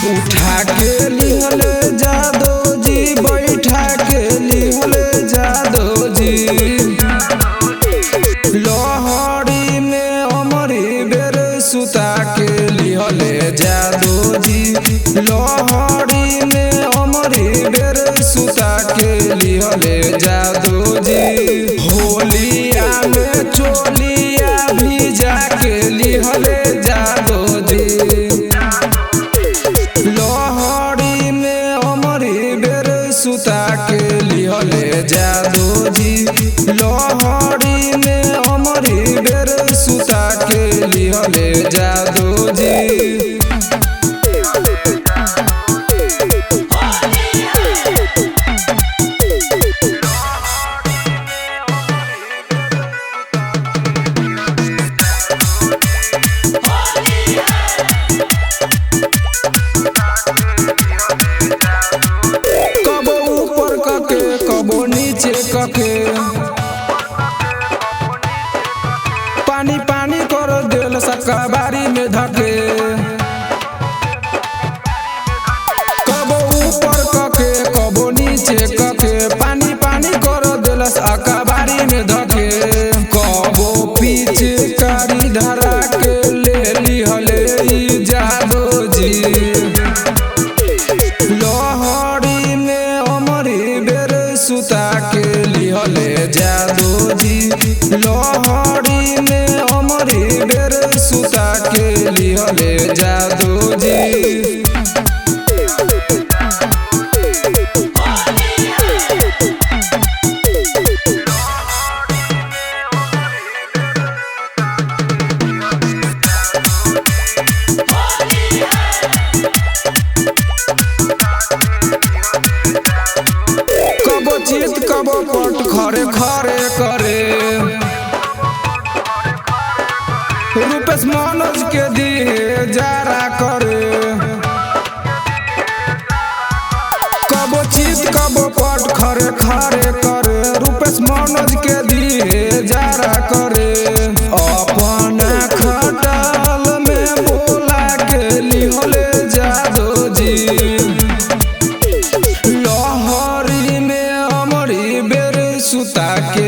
उठा के लिहल जादो जी, बैठा के लिहल जादो जी। लहड़ी में अमरी बेर सुता के लिहल जादो जी। लहड़ी में अमरी बेर सुता के लिहल जादो जी। होलिया में चोलिया भिजा के लिहल जादो जी। लहड़ी में अमरी बेर सुता के लिहल जादो जी। लहड़ी में अमरी बेर सुता के लिहल जादो जी। कबो ऊपर कके कबो नीचे कके, पानी पानी कर देल सक्का बारी में धके। कबो ऊपर कके कबो नीचे कके, पानी पानी कर देल सक्का बारी में धके। कबो पीछे कारी धरा के ले लिहले जादो जी। लहड़ी में अमरी बेर सुता के लिहल जादो जी। लहड़ी में अमरी बेर सुता के लिहल जादो जी। कबो चित कबो पट खरे खरे करे, रूपेश मनोज के दिए जारा करे। कबो चित कबो पट खरे खरे करे, रूपेश मनोज के दिए जारा करे। अपना खटाल में बोला के लिहल जादो जी। लहड़ी में अमरी बेर सुता के